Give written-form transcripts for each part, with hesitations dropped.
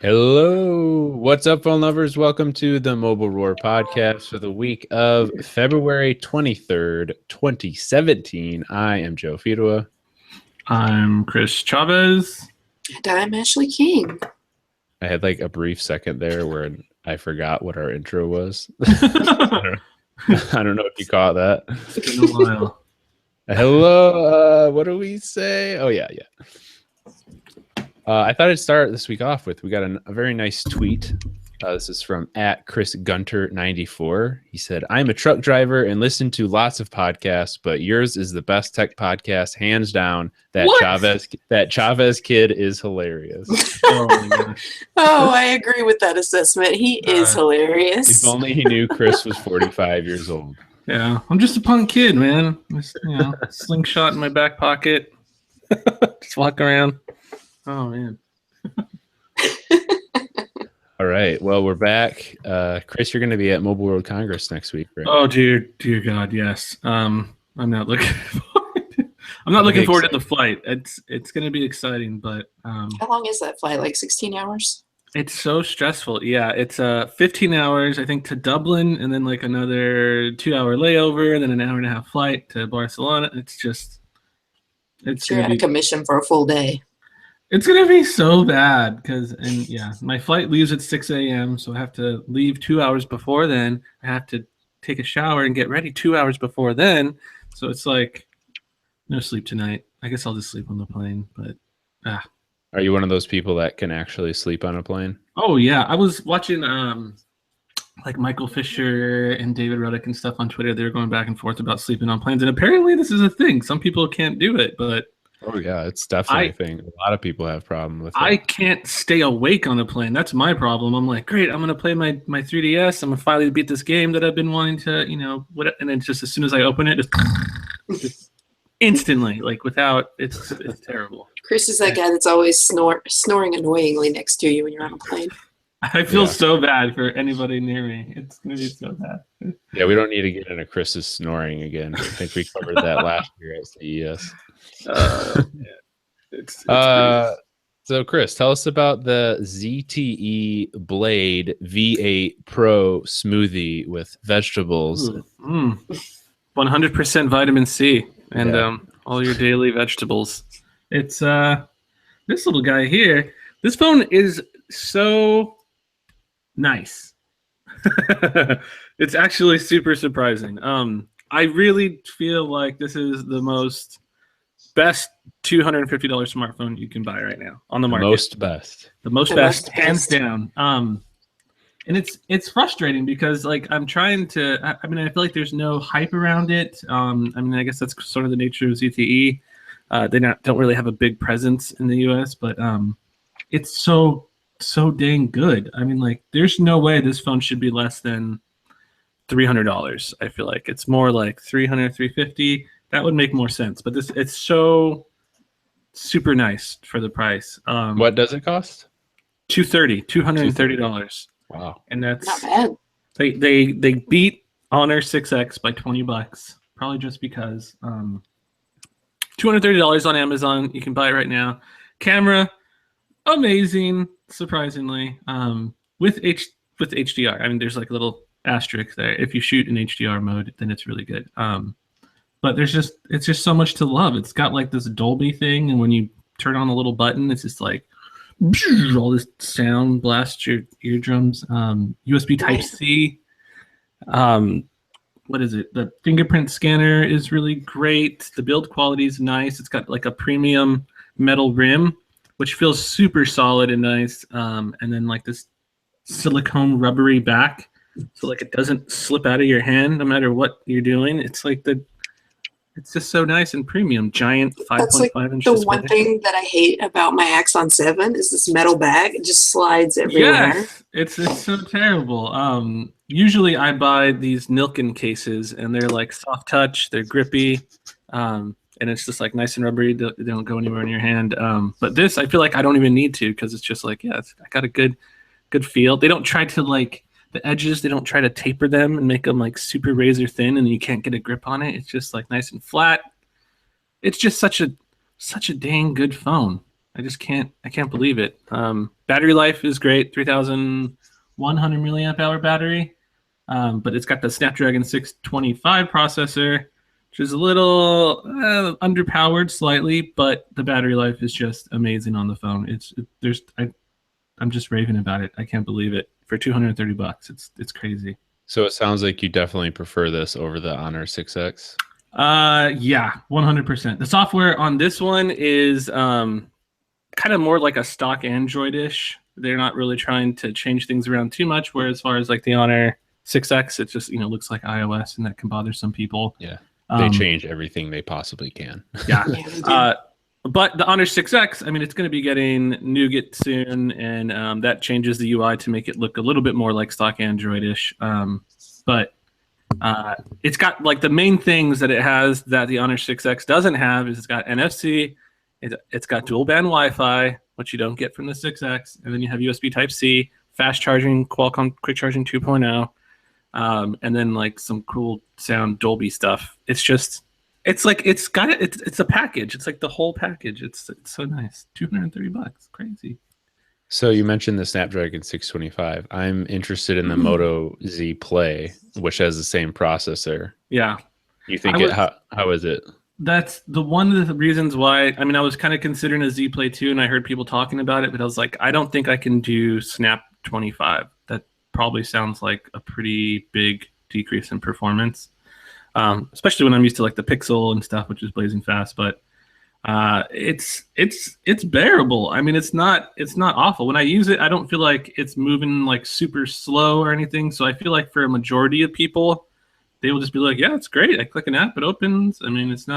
Hello, what's up, phone lovers? Welcome to the Mobile Roar podcast for the week of February 23rd, 2017. I am Joe Fidua. I'm Chris Chavez. And I'm Ashley King. I had like a brief second there where I forgot what our intro was. I don't know if you caught that. It's been a while. Hello, what do we say? Oh, yeah. I thought I'd start this week off with, we got a very nice tweet. This is from @ChrisGunter94. He said, I'm a truck driver and listen to lots of podcasts, but yours is the best tech podcast, hands down. That Chavez kid is hilarious. Oh my gosh. Oh, I agree with that assessment. He is hilarious. If only he knew Chris was 45 years old. Yeah, I'm just a punk kid, man. Just, slingshot in my back pocket. Just walk around. Oh, man. All right. Well, we're back. Chris, you're going to be at Mobile World Congress next week, right? Oh, dear God, yes. I'm not looking forward. I'm not looking forward to the flight. It's going to be exciting, but How long is that flight? Like 16 hours? it's so stressful. Yeah, it's 15 hours, I think, to Dublin, and then like another 2-hour layover, and then an hour and a half flight to Barcelona. It's You're out of commission for a full day. It's going to be so bad my flight leaves at 6 a.m. So I have to leave 2 hours before then. I have to take a shower and get ready 2 hours before then. So it's like no sleep tonight. I guess I'll just sleep on the plane, but Are you one of those people that can actually sleep on a plane? Oh yeah, I was watching like Michael Fisher and David Ruddick and stuff on Twitter. They were going back and forth about sleeping on planes, and apparently this is a thing. Some people can't do it, but oh yeah, it's definitely a thing. A lot of people have problem with it. I can't stay awake on a plane. That's my problem. I'm like, great, I'm gonna play my 3DS. I'm gonna finally beat this game that I've been wanting to, and then just as soon as I open it, just instantly, like without, it's terrible. Chris is that guy that's always snoring annoyingly next to you when you're on a plane. I feel so bad for anybody near me. It's gonna be so bad. Yeah, we don't need to get into Chris's snoring again. I think we covered that last year at CES. So Chris, tell us about the ZTE Blade V8 Pro smoothie with vegetables. 100% vitamin C and all your daily vegetables. It's this little guy here. This phone is so nice. It's actually super surprising. I really feel like this is the best $250 smartphone you can buy right now on the market. The most best, hands down. And it's frustrating because like I'm trying to. I feel like there's no hype around it. I guess that's sort of the nature of ZTE. They don't really have a big presence in the US, but it's so dang good. There's no way this phone should be less than $300. I feel like it's more like $300, $350. That would make more sense. But it's so super nice for the price. What does it cost? $230. Wow. And that's not bad. They beat Honor 6X by $20, probably just because. $230 on Amazon. You can buy it right now. Camera, amazing, surprisingly. With HDR. There's like a little asterisk there. If you shoot in HDR mode, then it's really good. But it's just so much to love. It's got like this Dolby thing, and when you turn on a little button, it's just like all this sound blasts your eardrums. USB Type-C. What is it? The fingerprint scanner is really great. The build quality is nice. It's got like a premium metal rim, which feels super solid and nice. And then like this silicone rubbery back, so like it doesn't slip out of your hand no matter what you're doing. It's like it's just so nice and premium. Giant 5.5 inch. The one thing that I hate about my Axon 7 is this metal bag. It just slides everywhere. Yes, it's so terrible. Usually I buy these Nilken cases, and they're like soft touch. They're grippy. And it's just like nice and rubbery. They don't go anywhere in your hand. But this, I feel like I don't even need to, because it's just like, I got a good feel. They don't try to like the edges. They don't try to taper them and make them like super razor thin, and you can't get a grip on it. It's just like nice and flat. It's just such a dang good phone. I can't believe it. Battery life is great, 3,100 milliamp hour battery. But it's got the Snapdragon 625 processor, which is a little underpowered slightly, but the battery life is just amazing on the phone. I'm just raving about it. I can't believe it. For $230, it's crazy. So it sounds like you definitely prefer this over the Honor 6X. Yeah, 100%. The software on this one is kind of more like a stock Android-ish. They're not really trying to change things around too much. Where as far as like the Honor 6X, it just looks like iOS, and that can bother some people. Yeah, they change everything they possibly can. Yeah. But the Honor 6X, I mean, it's going to be getting Nougat soon, and that changes the UI to make it look a little bit more like stock Android-ish. But it's got like the main things that it has that the Honor 6X doesn't have is it's got NFC, it's got dual band Wi-Fi, which you don't get from the 6X, and then you have USB Type-C, fast charging, Qualcomm Quick Charging 2.0, and then like some cool sound Dolby stuff. It's like it's a package. It's like the whole package. It's so nice. $230, crazy. So you mentioned the Snapdragon 625. I'm interested in the Moto Z Play, which has the same processor. Yeah. You think how is it? That's one of the reasons why. I mean, I was kind of considering a Z Play 2, and I heard people talking about it, but I was like, I don't think I can do Snap 25. That probably sounds like a pretty big decrease in performance. Especially when I'm used to like the Pixel and stuff, which is blazing fast, but it's bearable. I mean, it's not awful. When I use it, I don't feel like it's moving like super slow or anything. So I feel like for a majority of people, they will just be like, yeah, it's great. I click an app, it opens. I mean, it's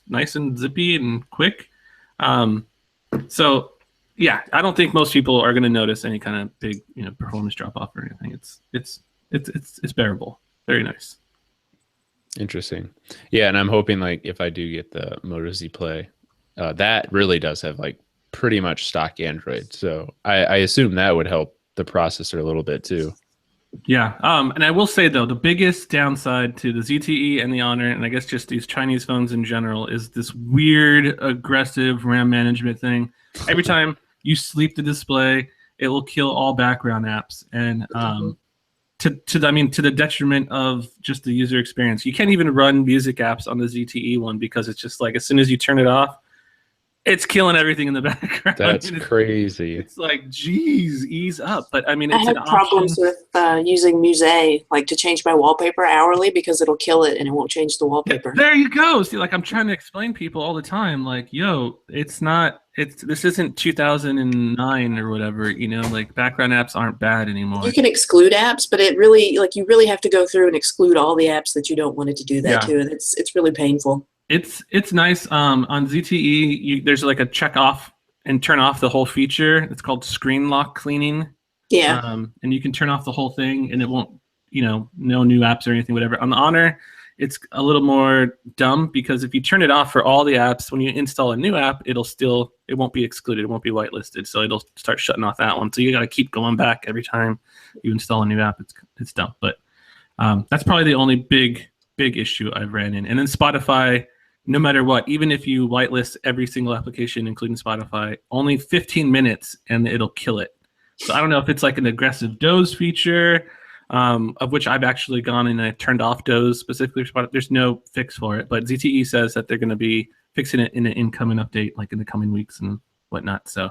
nice and zippy and quick. So yeah, I don't think most people are going to notice any kind of big, performance drop off or anything. It's bearable. Very nice. Interesting. Yeah, and I'm hoping like if I do get the Moto Z Play, that really does have like pretty much stock Android. So I assume that would help the processor a little bit too. Yeah. And I will say though, the biggest downside to the ZTE and the Honor, and I guess just these Chinese phones in general, is this weird aggressive RAM management thing. Every time you sleep the display, it will kill all background apps. And to the detriment of just the user experience. You can't even run music apps on the ZTE one because it's just like as soon as you turn it off, it's killing everything in the background. That's crazy. It's like, geez, ease up. But I mean, I have problems with using Muse, like to change my wallpaper hourly because it'll kill it and it won't change the wallpaper. There you go. See, like I'm trying to explain people all the time, like, yo, this isn't 2009 or whatever, like background apps aren't bad anymore. You can exclude apps, but you really have to go through and exclude all the apps that you don't want it to do that to. And it's really painful. It's nice. On ZTE, there's like a check off and turn off the whole feature. It's called screen lock cleaning. Yeah. And you can turn off the whole thing, and it won't, no new apps or anything, whatever. On the Honor, it's a little more dumb because if you turn it off for all the apps, when you install a new app, it won't be excluded. It won't be whitelisted, so it'll start shutting off that one. So you got to keep going back every time you install a new app. It's dumb, but that's probably the only big issue I've ran in. And then Spotify. No matter what, even if you whitelist every single application, including Spotify, only 15 minutes and it'll kill it. So I don't know if it's like an aggressive doze feature, of which I've actually gone and I turned off doze specifically for Spotify. There's no fix for it, but ZTE says that they're going to be fixing it in an incoming update, like in the coming weeks and whatnot. So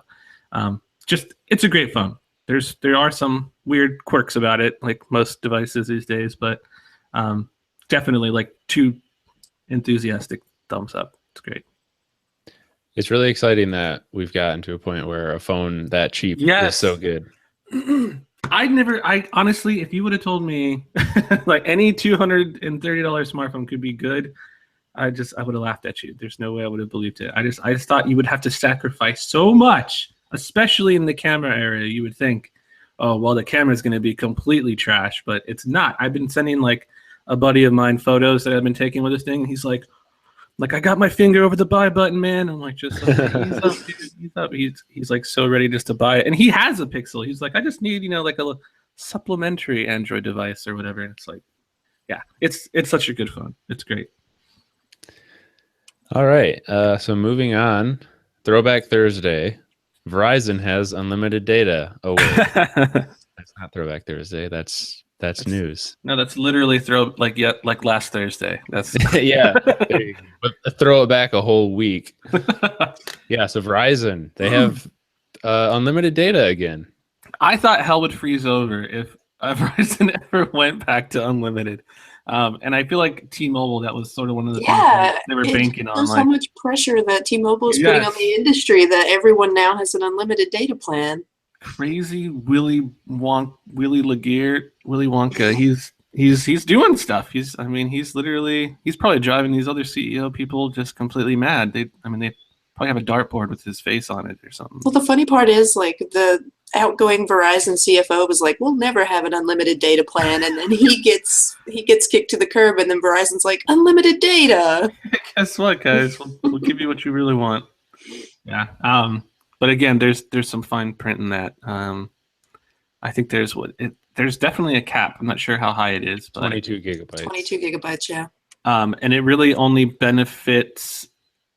it's a great phone. There are some weird quirks about it, like most devices these days, but definitely like two enthusiastic thumbs up. It's great. It's really exciting that we've gotten to a point where a phone that cheap is so good. I honestly, if you would have told me like any $230 smartphone could be good, I would have laughed at you. There's no way I would have believed it. I just thought you would have to sacrifice so much, especially in the camera area. You would think, oh, well, the camera is going to be completely trash, but it's not. I've been sending like a buddy of mine photos that I've been taking with this thing. He's like, I got my finger over the buy button, man. I'm like, just like, ease up. He's like so ready just to buy it. And he has a Pixel. He's like, I just need, like a supplementary Android device or whatever. And it's like, yeah, it's such a good phone. It's great. All right. So moving on, Throwback Thursday. Verizon has unlimited data. Oh wait, that's not Throwback Thursday. That's news. No, that's literally like last Thursday. That's Yeah. But throw it back a whole week. Yeah. So Verizon, they have unlimited data again. I thought hell would freeze over if Verizon ever went back to unlimited. And I feel like T-Mobile, that was sort of one of the things they were banking on. There's so much pressure that T-Mobile is putting on the industry that everyone now has an unlimited data plan. Crazy Willy Wonka. He's doing stuff. He's probably driving these other CEO people just completely mad. They probably have a dartboard with his face on it or something. Well, the funny part is like the outgoing Verizon CFO was like, "We'll never have an unlimited data plan," and then he gets kicked to the curb, and then Verizon's like, "Unlimited data." Guess what, guys? We'll give you what you really want. Yeah. But again, there's some fine print in that. I think there's definitely a cap. I'm not sure how high it is, but 22 gigabytes. 22 gigabytes, yeah. And it really only benefits,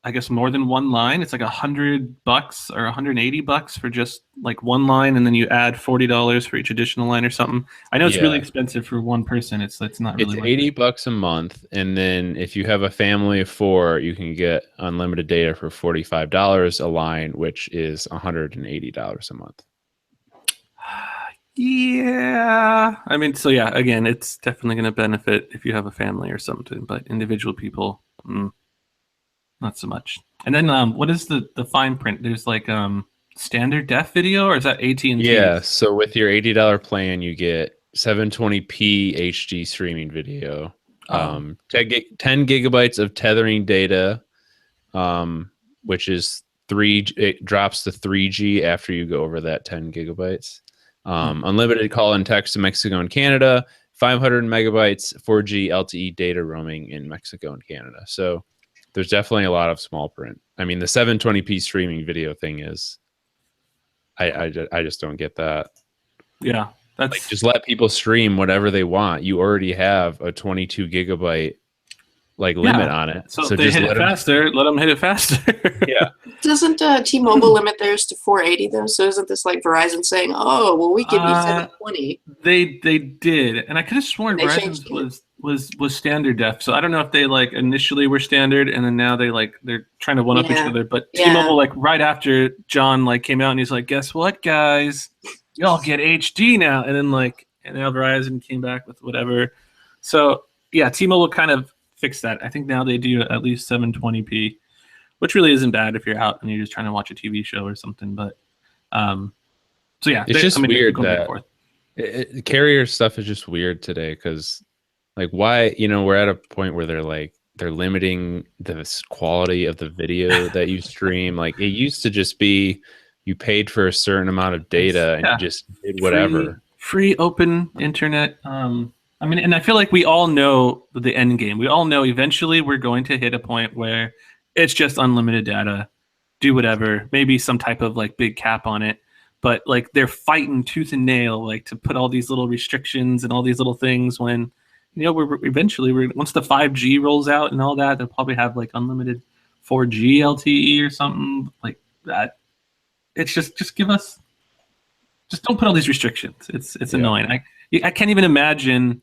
I guess, more than one line. It's like $100 or $180 for just like one line, and then you add $40 for each additional line or something. I know it's really expensive for one person. It's not really. It's $80 a month, and then if you have a family of 4, you can get unlimited data for $45 a line, which is $180 a month. Yeah, so yeah, again, it's definitely going to benefit if you have a family or something, but individual people, not so much. And then what is the fine print? There's like standard def video, or is that AT&T? Yeah, so with your $80 plan, you get 720p HD streaming video, 10 gigabytes of tethering data, which is it drops to 3G after you go over that 10 gigabytes. Unlimited call and text to Mexico and Canada, 500 megabytes 4G LTE data roaming in Mexico and Canada. So there's definitely a lot of small print. I mean, the 720p streaming video thing is, I just don't get that. Yeah, that's like, just let people stream whatever they want. You already have a 22 gigabyte limit on it. So if they hit it faster, let them hit it faster. Yeah. Doesn't T-Mobile limit theirs to 480 though? So isn't this like Verizon saying, "Oh, well, we give you 720"? They did, and I could have sworn Verizon's was standard def. So I don't know if they initially were standard, and then now they're trying to one up each other. But T-Mobile right after John came out and he's like, "Guess what, guys? Y'all get HD now." And then and now Verizon came back with whatever. So yeah, T-Mobile kind of fix that. I think now they do at least 720p, which really isn't bad if you're out and you're just trying to watch a TV show or something. But so yeah, it's just weird that carrier stuff is just weird today, because why, we're at a point where they're limiting the quality of the video that you stream. It used to just be you paid for a certain amount of data and you just did whatever. Free open internet. And I feel like we all know the end game. We all know eventually we're going to hit a point where it's just unlimited data, do whatever, maybe some type of big cap on it. But they're fighting tooth and nail, to put all these little restrictions and all these little things when, we're once the 5G rolls out and all that, they'll probably have unlimited 4G LTE or something like that. It's just give us, just don't put all these restrictions. It's annoying. I can't even imagine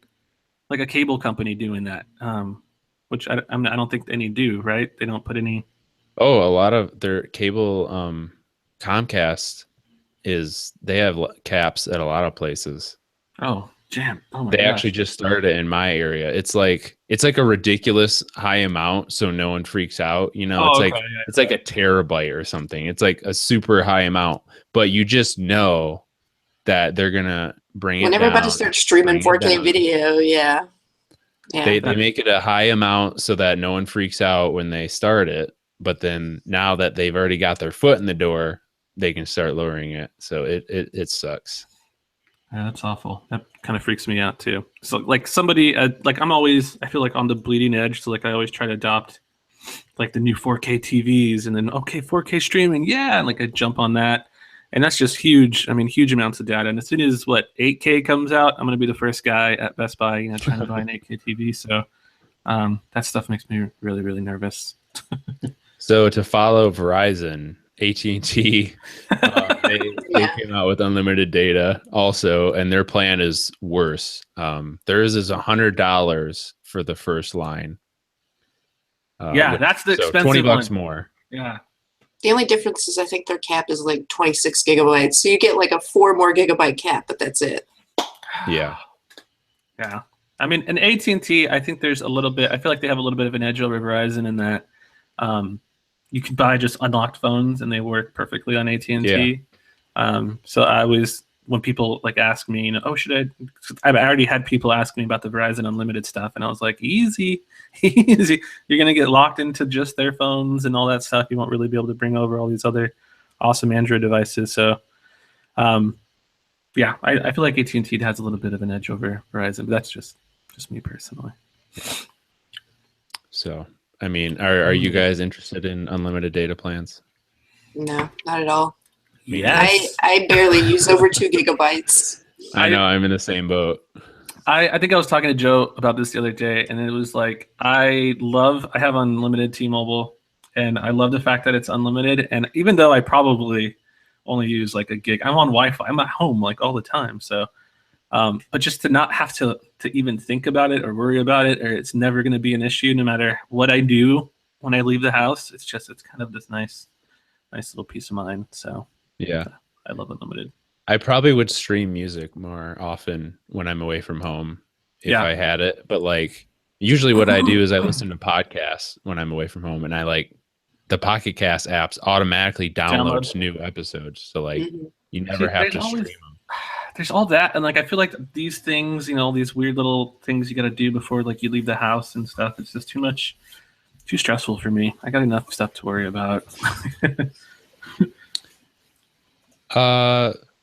a cable company doing that, which I don't think any do, right? They don't put any. Oh, a lot of their cable, Comcast they have caps at a lot of places. Oh, damn! Oh my they gosh. Actually just started it in my area. It's like a ridiculous high amount, so no one freaks out. It's like a terabyte or something. It's like a super high amount, but you just know that they're gonna bring when it everybody down, starts streaming 4K video. Yeah. They make it a high amount so that no one freaks out when they start it, but then now that they've already got their foot in the door, they can start lowering it. So it sucks. Yeah, that's awful. That kind of freaks me out too. So somebody I'm always, I feel on the bleeding edge. So I always try to adopt the new 4K TVs, and then 4K streaming, yeah, and I jump on that. And that's just huge. Huge amounts of data. And as soon as 8K comes out, I'm going to be the first guy at Best Buy, trying to buy an 8K TV. So that stuff makes me really, really nervous. So to follow Verizon, AT&T, they came out with unlimited data also, and their plan is worse. Theirs is $100 for the first line. That's the expensive $20 one. more. Yeah. The only difference is I think their cap is like 26 gigabytes. So you get like a 4 more gigabyte cap, but that's it. Yeah. Yeah. I mean, in AT&T, I think there's a little bit, I feel like they have a little bit of an edge over Verizon in that you can buy just unlocked phones and they work perfectly on AT&T. Yeah. So I always, when people like ask me, you know, oh, should I've already had people ask me about the Verizon Unlimited stuff. And I was like, easy. You're going to get locked into just their phones and all that stuff. You won't really be able to bring over all these other awesome Android devices. So, yeah, I feel like AT&T has a little bit of an edge over Verizon, but that's just me personally. So, I mean, are you guys interested in unlimited data plans? No, not at all. Yes. I barely use over 2 gigabytes. I know, I'm in the same boat. I think I was talking to Joe about this the other day, and it was like, I have unlimited T-Mobile, and I love the fact that it's unlimited. And even though I probably only use like a gig, I'm on Wi-Fi. I'm at home like all the time. So, but just to not have to even think about it or worry about it, or it's never going to be an issue no matter what I do when I leave the house. It's kind of this nice little peace of mind. So yeah, I love unlimited. I probably would stream music more often when I'm away from home if I had it. But like usually what I do is I listen to podcasts when I'm away from home, and I like the Pocket Cast apps automatically downloads new episodes. So like you never have to stream them. There's all that, and like I feel like these things, you know, all these weird little things you got to do before like you leave the house and stuff. It's just too stressful for me. I got enough stuff to worry about.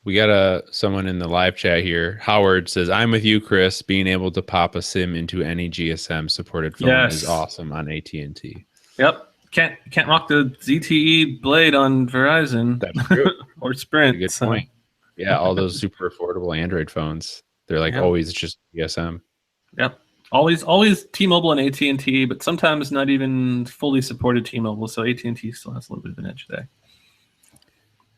We got someone in the live chat here. Howard says, "I'm with you, Chris. Being able to pop a SIM into any GSM supported phone is awesome on AT&T." Yep, can't rock the ZTE Blade on Verizon. That's true. Or Sprint. Good point. Yeah, all those super affordable Android phones. They're like always just GSM. Yep. Always T-Mobile and AT&T, but sometimes not even fully supported T-Mobile. So AT&T still has a little bit of an edge there.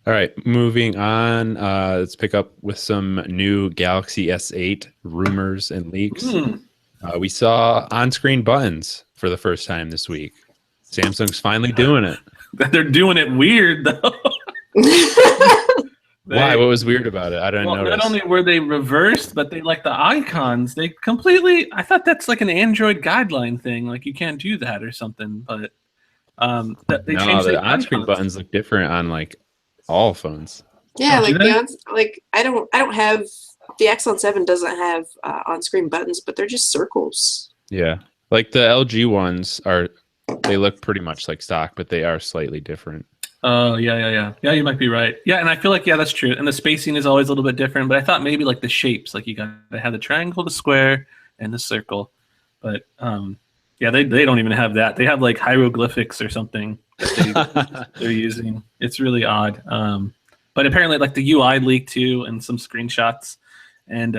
All right, moving on. Let's pick up with some new Galaxy S8 rumors and leaks. We saw on-screen buttons for the first time this week. Samsung's finally doing it. They're doing it weird, though. Why? What was weird about it? I didn't notice. Not only were they reversed, but they like the icons. They completely. I thought that's like an Android guideline thing. Like you can't do that or something. But they changed the on-screen buttons look different on like all phones. Yeah, like I don't have the Axon 7 doesn't have on-screen buttons, but they're just circles. Yeah, like the LG ones they look pretty much like stock, but they are slightly different. Oh, yeah. Yeah, you might be right. Yeah, and I feel like, that's true. And the spacing is always a little bit different, but I thought maybe like the shapes, like you got to have the triangle, the square, and the circle. But they don't even have that. They have like hieroglyphics or something that they're using. It's really odd. But apparently like the UI leaked too and some screenshots. And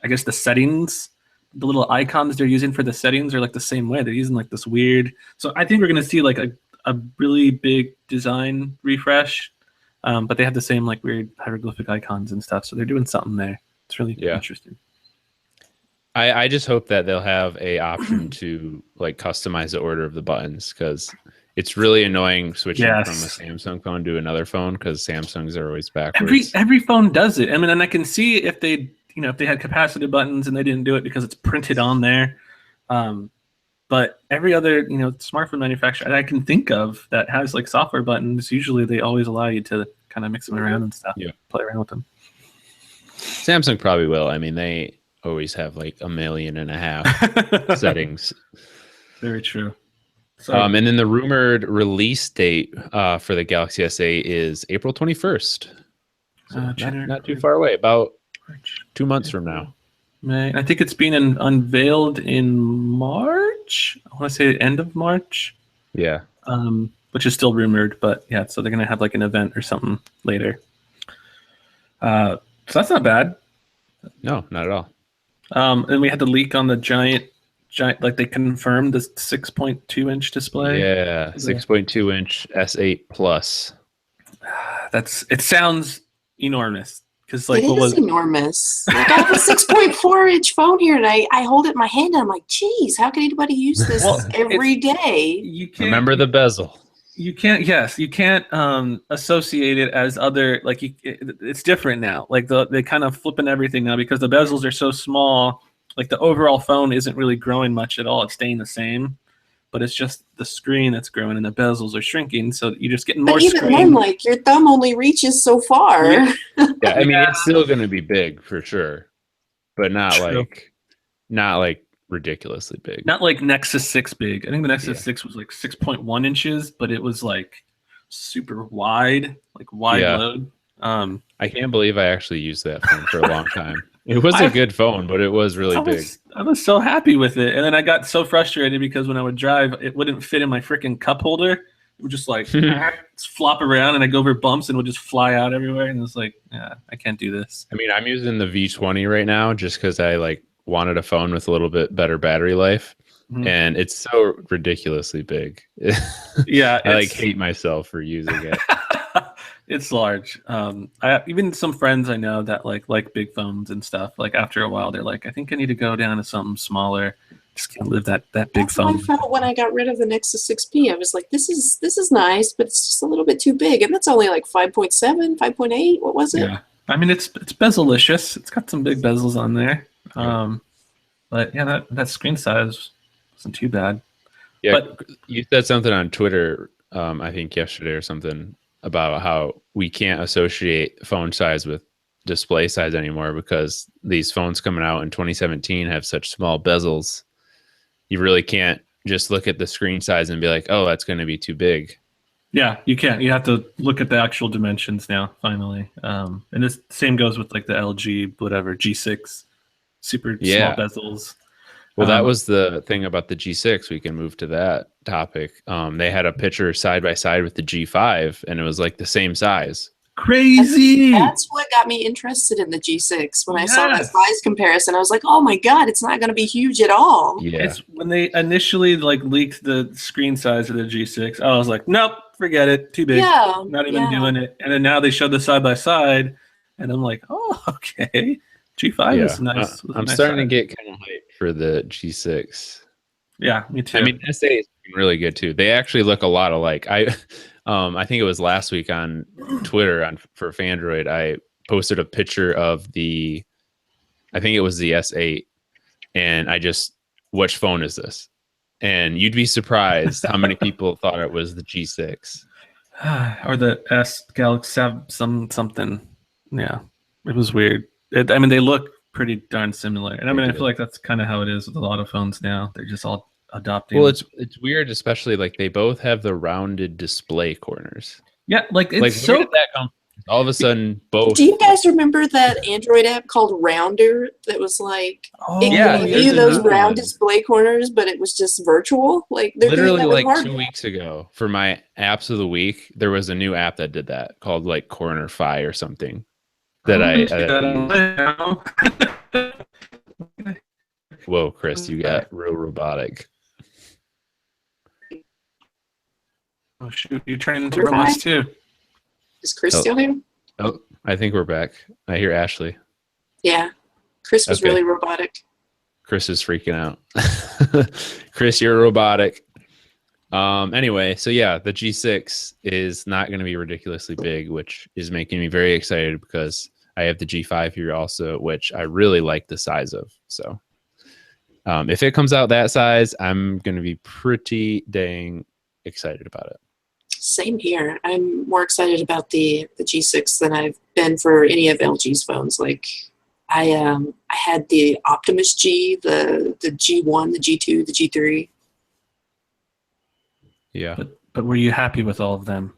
I guess the settings, the little icons they're using for the settings are like the same way. They're using like this weird. So I think we're going to see like a really big design refresh, but they have the same like weird hieroglyphic icons and stuff. So they're doing something there. It's really interesting. I just hope that they'll have a option to like customize the order of the buttons, because it's really annoying switching from a Samsung phone to another phone because Samsungs are always backwards. Every phone does it. I mean, and I can see if they had capacitive buttons and they didn't do it because it's printed on there. But every other, smartphone manufacturer that I can think of that has like software buttons, usually they always allow you to kind of mix them around and stuff. Yeah. Play around with them. Samsung probably will. I mean, they always have like 1.5 million settings. Very true. And then the rumored release date for the Galaxy S8 is April 21st. So not too far away, about 2 months from now. May. I think it's being unveiled in March. I want to say the end of March. Yeah. Which is still rumored, but yeah, so they're going to have like an event or something later. So that's not bad. No, not at all. And we had the leak on the giant, like they confirmed the 6.2 inch display. Yeah, 6.2 inch S8 Plus. it sounds enormous. Because like it is enormous. Like I have a 6.4-inch phone here, and I hold it in my hand, and I'm like, geez, how can anybody use this every day? You can't remember the bezel. You can't. Yes, you can't associate it as other. Like it's different now. Like they kind of flipping everything now because the bezels are so small. Like the overall phone isn't really growing much at all. It's staying the same, but it's just the screen that's growing and the bezels are shrinking. So you're just getting more. But even then, like your thumb only reaches so far. Yeah, I mean it's still going to be big for sure, but not like ridiculously big. Not like Nexus 6 big. I think the Nexus 6 was like 6.1 inches, but it was like super wide, like wide load. I can't believe I actually used that phone for a long time. It was a good phone, but it was really big. I was so happy with it. And then I got so frustrated because when I would drive, it wouldn't fit in my freaking cup holder. It would just like flop around and I'd go over bumps and it would just fly out everywhere. And it was like, yeah, I can't do this. I mean, I'm using the V20 right now just because I like wanted a phone with a little bit better battery life. And it's so ridiculously big. Yeah. I like hate myself for using it. It's large. Even some friends I know that like big phones and stuff, like after a while, they're like, I think I need to go down to something smaller. Just can't live that big phone. That's how I felt when I got rid of the Nexus 6P. I was like, this is nice, but it's just a little bit too big. And that's only like 5.7, 5.8. What was it? Yeah. I mean, it's bezel-licious. It's got some big bezels on there. But yeah, that screen size wasn't too bad. Yeah, but you said something on Twitter, I think yesterday or something, about how we can't associate phone size with display size anymore because these phones coming out in 2017 have such small bezels. You really can't just look at the screen size and be like, oh, that's going to be too big. Yeah, you can't. You have to look at the actual dimensions now, finally. And the same goes with like the LG, whatever, G6, super small bezels. Well, that was the thing about the G6. We can move to that topic. They had a picture side by side with the G5, and it was like the same size. Crazy! That's what got me interested in the G6. When I saw that size comparison, I was like, oh my God, it's not going to be huge at all. Yeah. It's when they initially like leaked the screen size of the G6, I was like, nope, forget it. Too big. Yeah, not even doing it. And then now they showed the side by side, and I'm like, oh, okay. G5 is nice. I'm starting to get kind of hyped for the G6. Yeah, me too. I mean, S8 is really good too. They actually look a lot alike. I think it was last week on Twitter for Phandroid, I posted a picture of I think it was the S8, and which phone is this? And you'd be surprised how many people thought it was the G6 or the S Galaxy something. Yeah, it was weird. I mean, they look pretty darn similar, and I mean, I feel like that's kind of how it is with a lot of phones now. They're just all adopting. Well, it's weird, especially like they both have the rounded display corners. Yeah, like it's like, so. Where did that come from? All of a sudden, both. Do you guys remember that Android app called Rounder that was like it gave you those round display corners, but it was just virtual? Like they're literally doing that like 2 weeks ago for my apps of the week, there was a new app that did that called like Cornerfy or something. Whoa, Chris, you got real robotic. Oh shoot, you're turning into robots too. Is Chris still here? Oh, I think we're back. I hear Ashley. Yeah, Chris was really robotic. Chris is freaking out. Chris, you're robotic. Anyway, so yeah, the G6 is not going to be ridiculously big, which is making me very excited because I have the G5 here also, which I really like the size of. So if it comes out that size, I'm going to be pretty dang excited about it. Same here. I'm more excited about the G6 than I've been for any of LG's phones. Like I had the Optimus G, the G1, the G2, the G3. Yeah. But were you happy with all of them?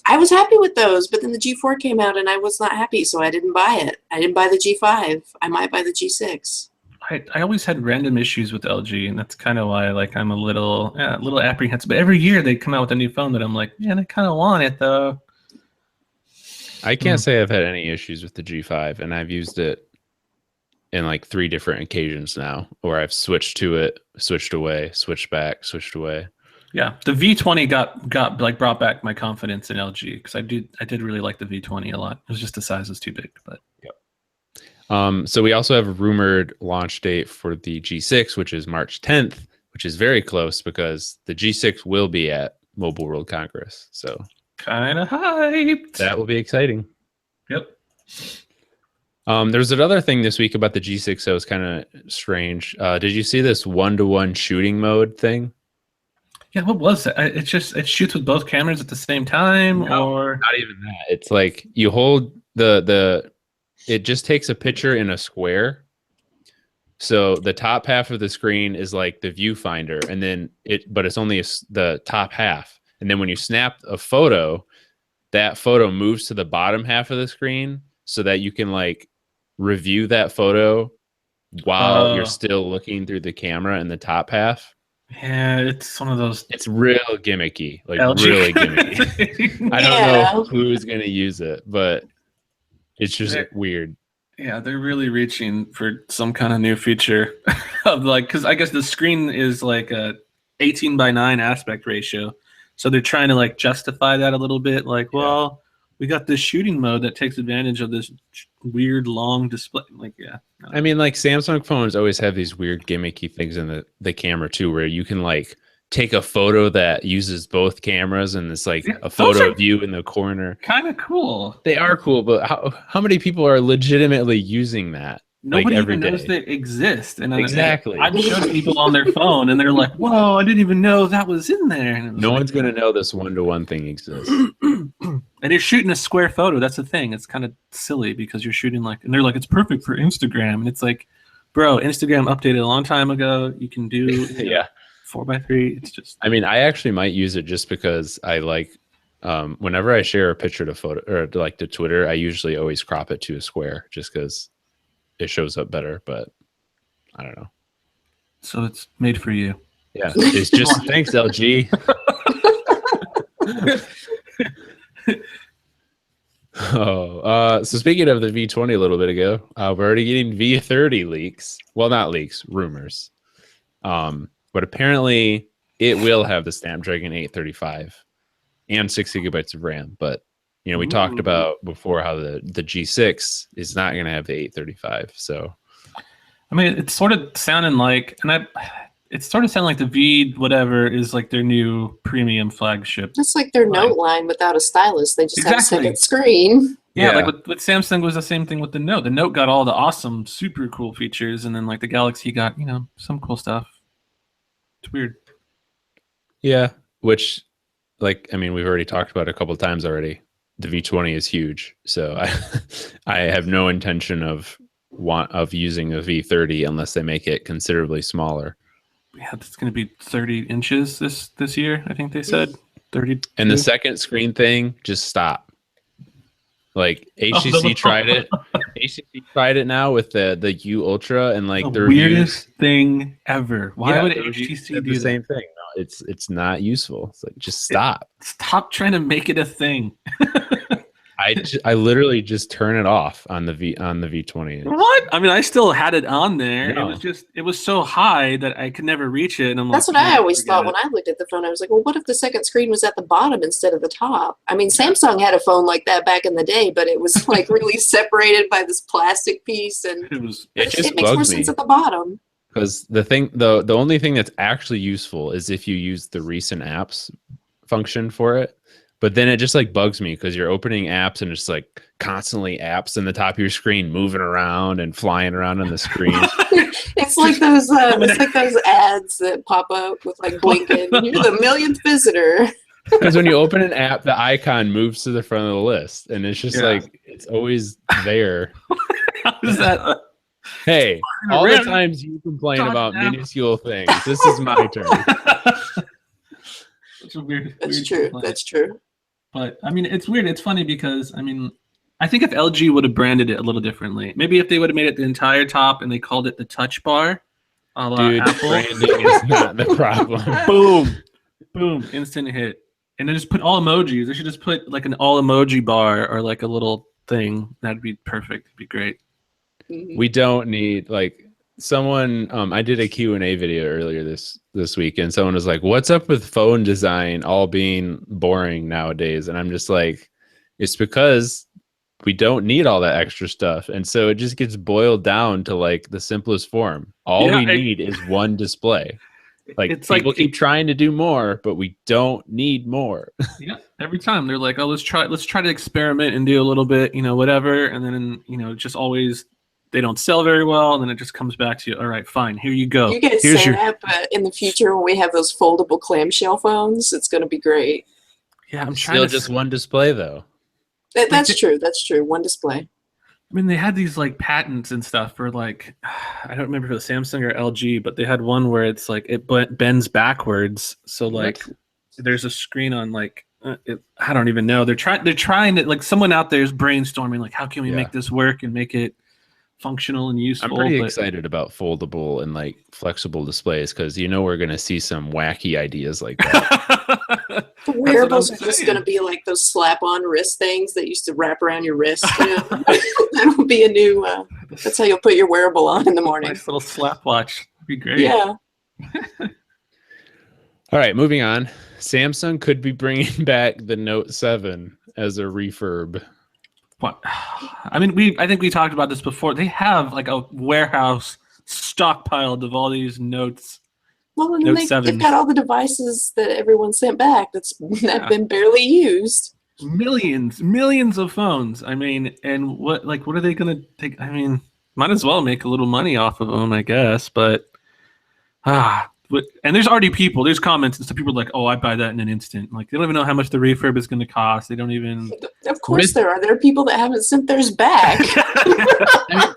I was happy with those, but then the G4 came out and I was not happy, so I didn't buy it. I didn't buy the G5. I might buy the G6. I always had random issues with LG, and that's kind of why I'm a little apprehensive. But every year they come out with a new phone that I'm like, man, I kind of want it though. I can't say I've had any issues with the G5, and I've used it in like 3 different occasions now, where I've switched to it, switched away, switched back, switched away. Yeah, the V20 got like brought back my confidence in LG because I did really like the V20 a lot. It was just the size was too big, but So we also have a rumored launch date for the G6, which is March 10th, which is very close because the G6 will be at Mobile World Congress. So kind of hyped. That will be exciting. Yep. There's another thing this week about the G6 that was kind of strange. Did you see this 1-to-1 shooting mode thing? Yeah, what was it? It shoots with both cameras at the same time, or not even that. It's like you hold it just takes a picture in a square. So the top half of the screen is like the viewfinder, and then but it's only the top half. And then when you snap a photo, that photo moves to the bottom half of the screen so that you can like review that photo while you're still looking through the camera in the top half. Yeah, it's one of those. It's real gimmicky, like LG. really gimmicky. I don't know who's going to use it, but it's just weird. Yeah, they're really reaching for some kind of new feature of like, because I guess the screen is like a 18:9 aspect ratio, so they're trying to like justify that a little bit. Like, well, we got this shooting mode that takes advantage of this weird long display. Like, yeah. I mean, like Samsung phones always have these weird gimmicky things in the camera too, where you can like take a photo that uses both cameras and it's like a photo of you in the corner. Kind of cool. They are cool, but how many people are legitimately using that? Nobody like even knows they exist. And exactly. I've showed people on their phone and they're like, whoa, I didn't even know that was in there. And no one's going to know this 1-to-1 thing exists. And you're shooting a square photo. That's the thing. It's kind of silly because you're shooting like, and they're like, it's perfect for Instagram. And it's like, bro, Instagram updated a long time ago. You can do 4x3. It's just. I mean, I actually might use it just because I like, whenever I share a picture to photo or like to Twitter, I usually always crop it to a square just because it shows up better. But I don't know. So it's made for you. Yeah, it's just thanks, LG. So speaking of the V20 a little bit ago, we're already getting V30 leaks. Well, not leaks, rumors. But apparently it will have the Snapdragon 835 and 6 GB of RAM. But you know, we talked about before how the G6 is not going to have the 835. So, I mean, it's sort of sounding like, it's sort of sounding like the V whatever is like their new premium flagship. It's like their Note line without a stylus. They just have a second screen. Yeah, like with Samsung was the same thing with the Note. The Note got all the awesome, super cool features, and then like the Galaxy got, you know, some cool stuff. It's weird. Yeah, which, like, I mean, we've already talked about it a couple of times already. The V20 is huge, so I have no intention of using a V30 unless they make it considerably smaller. Yeah, it's going to be 30 inches this year. I think they said 30. And the second screen thing, just stop. Like HTC tried it. HTC tried it now with the U Ultra, and like the weirdest thing ever. Why would HTC do the same thing? No, it's not useful. It's like just stop. Stop trying to make it a thing. I literally just turn it off on the V20. What? I mean, I still had it on there. No. It was so high that I could never reach it. And that's what I always thought when I looked at the phone. I was like, well, what if the second screen was at the bottom instead of the top? I mean, Samsung had a phone like that back in the day, but it was like really separated by this plastic piece, and it makes more sense at the bottom. Because the only thing that's actually useful is if you use the recent apps function for it. But then it just like bugs me because you're opening apps and it's like constantly apps in the top of your screen moving around and flying around on the screen. It's like those ads that pop up with like blinking. You're the millionth visitor. Because when you open an app, the icon moves to the front of the list, and it's just like it's always there. How is that? Hey, all the times you complain about minuscule things, this is my turn. That's true. But I mean, it's weird. It's funny because I mean, I think if LG would have branded it a little differently, maybe if they would have made it the entire top and they called it the Touch Bar, dude, Apple. Branding is not the problem. Boom, instant hit. And then just put all emojis. They should just put like an all emoji bar or like a little thing. That'd be perfect. It'd be great. We don't need like someone I did a Q&A video earlier this week, and someone was like, what's up with phone design all being boring nowadays? And I'm just like, it's because we don't need all that extra stuff, and so it just gets boiled down to like the simplest form. All we need is one display. Like, it's people like keep trying to do more, but we don't need more. Yeah, every time they're like, oh, let's try to experiment and do a little bit, whatever, and then just always they don't sell very well, and then it just comes back to you. All right, fine, here you go. You guys say that, but in the future when we have those foldable clamshell phones, it's going to be great. Yeah, I'm trying to just one display though. That's true. That's true. One display. I mean, they had these like patents and stuff for like, I don't remember if it was Samsung or LG, but they had one where it's like it bends backwards, so like there's a screen on like I don't even know. They're trying to, like, someone out there is brainstorming like, how can we make this work and make it functional and useful. I'm pretty excited about foldable and like flexible displays, because we're going to see some wacky ideas like that. The wearables are just going to be like those slap-on wrist things that used to wrap around your wrist. That'll be a new. That's how you'll put your wearable on in the morning. Nice little slap watch. That'd be great. Yeah. All right, moving on. Samsung could be bringing back the Note 7 as a refurb. What? I mean, I think we talked about this before. They have like a warehouse stockpiled of all these Notes. Well, and they've got all the devices that everyone sent back that have been barely used. Millions of phones. I mean, and what are they going to take? I mean, might as well make a little money off of them, I guess. But and there's already there's comments and stuff. People are like, oh, I buy that in an instant. Like, they don't even know how much the refurb is going to cost. They don't even. Of course, there are people that haven't sent theirs back.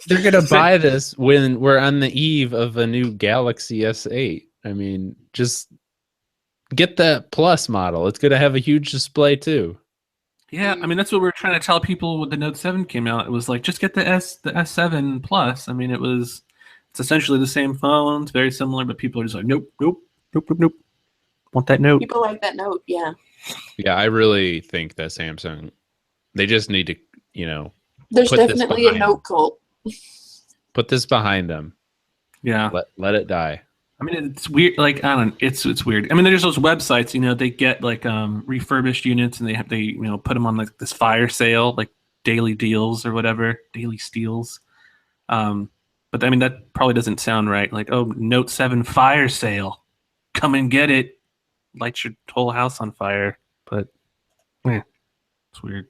They're going to buy this when we're on the eve of a new Galaxy S8. I mean, just get that Plus model. It's going to have a huge display too. Yeah, I mean, that's what we were trying to tell people when the Note 7 came out. It was like, just get the S7 Plus. I mean, it's essentially the same phone. It's very similar, but people are just like, nope. Want that Note. People like that Note, yeah. Yeah, I really think that Samsung, they just need to, there's definitely a Note cult. Put this behind them. Yeah. Let it die. I mean, it's weird. Like, I don't. It's weird. I mean, there's those websites. They get like refurbished units, and they put them on like this fire sale, like daily deals or whatever, daily steals. But I mean, that probably doesn't sound right. Like, oh, Note 7 fire sale, come and get it, light your whole house on fire. But it's weird.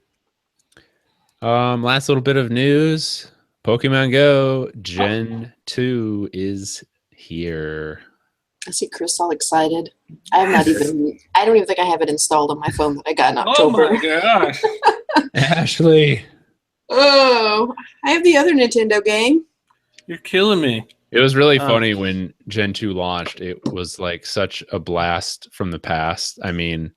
Last little bit of news: Pokemon Go Gen 2 is here. I see Chris all excited. I don't even think I have it installed on my phone that I got in October. Oh my gosh. Ashley. Oh, I have the other Nintendo game. You're killing me. It was really funny when Gen 2 launched. It was like such a blast from the past. I mean,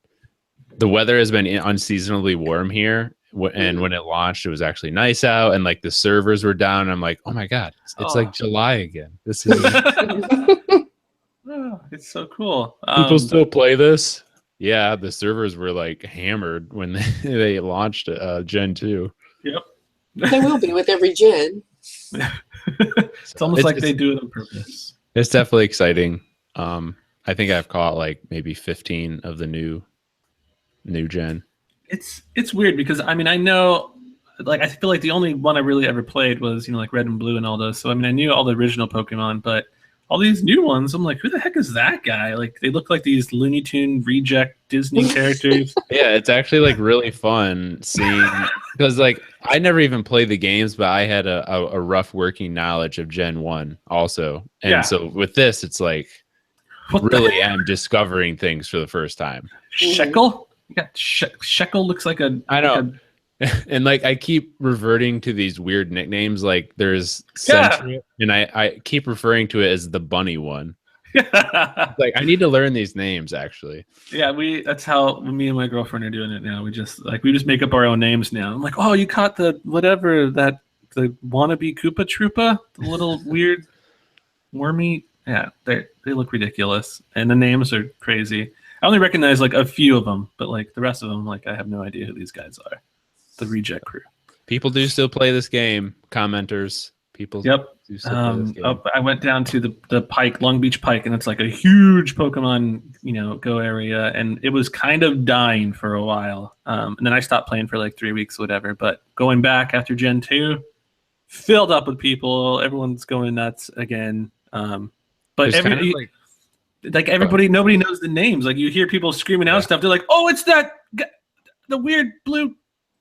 the weather has been unseasonably warm here. And when it launched, it was actually nice out, and like the servers were down. I'm like, oh my god, it's like July again. This is it's so cool. People still play this. Yeah, the servers were like hammered when they launched Gen 2. Yep, they will be with every gen. It's almost like they do it on purpose. It's definitely exciting. I think I've caught like maybe 15 of the new gen. It's weird because I mean, I know, like, I feel like the only one I really ever played was like Red and Blue and all those. So I mean, I knew all the original Pokemon, but all these new ones, I'm like, who the heck is that guy? Like, they look like these Looney Tune reject Disney characters. Yeah, it's actually like really fun seeing, because like I never even played the games, but I had a rough working knowledge of Gen 1 also, and so with this, it's like really am discovering things for the first time. Shekel. You got Shekel looks like a. I know. And like I keep reverting to these weird nicknames. Like there's Sentry, and I keep referring to it as the bunny one. Like I need to learn these names actually. Yeah, that's how me and my girlfriend are doing it now. We just make up our own names now. I'm like, oh, you caught the whatever the wannabe Koopa Troopa, the little weird wormy. Yeah, they look ridiculous, and the names are crazy. I only recognize like a few of them, but like the rest of them, like I have no idea who these guys are. The reject crew. People do still play this game, commenters. People. Yep. Do still play this game. I went down to the Pike, Long Beach Pike, and it's like a huge Pokemon, Go area, and it was kind of dying for a while. And then I stopped playing for like 3 weeks, whatever. But going back after Gen 2, filled up with people. Everyone's going nuts again. But everybody, nobody knows the names. Like you hear people screaming out stuff. They're like, "Oh, it's the weird blue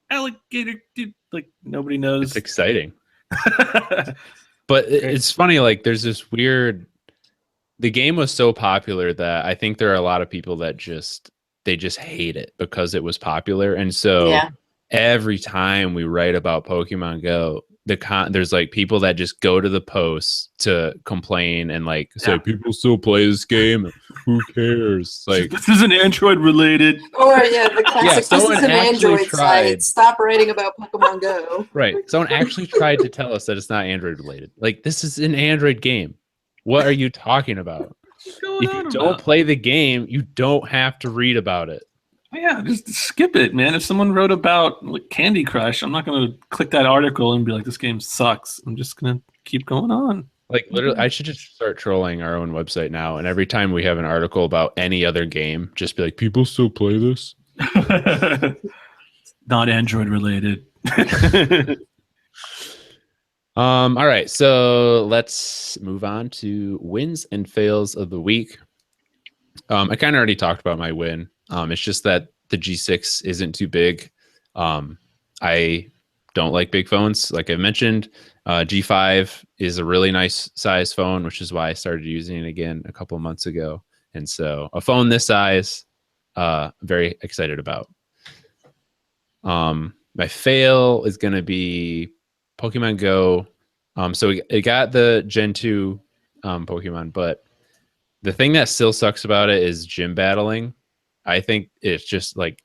alligator dude." Like nobody knows. It's exciting. But it's funny. Like there's this weird. The game was so popular that I think there are a lot of people that just hate it because it was popular, and so every time we write about Pokemon Go, there's like people that just go to the posts to complain and like say people still play this game. Who cares? Like this isn't Android related. Or the classic. This is an Android site. Stop writing about Pokemon Go. Right. Someone actually tried to tell us that it's not Android related. Like this is an Android game. What are you talking about? If you don't play the game, you don't have to read about it. Yeah, just skip it, man. If someone wrote about like Candy Crush, I'm not going to click that article and be like, this game sucks. I'm just going to keep going on. Like literally, I should just start trolling our own website now. And every time we have an article about any other game, just be like, people still play this? Not Android related. All right, so let's move on to wins and fails of the week. I kind of already talked about my win. It's just that the G6 isn't too big. I don't like big phones. Like I mentioned, G5 is a really nice size phone, which is why I started using it again a couple of months ago. And so a phone this size, very excited about. My fail is going to be Pokemon Go. So it got the Gen 2 Pokemon, but the thing that still sucks about it is gym battling. I think it's just like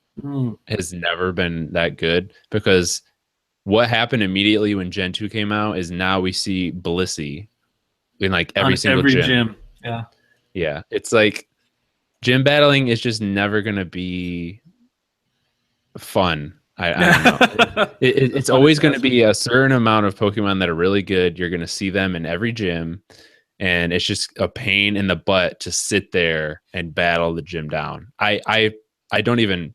has never been that good because what happened immediately when Gen 2 came out is now we see Blissey in like every single gym. Yeah. Yeah. It's like gym battling is just never going to be fun. I don't know. It's always going to be a certain amount of Pokemon that are really good. You're going to see them in every gym. And it's just a pain in the butt to sit there and battle the gym down. I don't even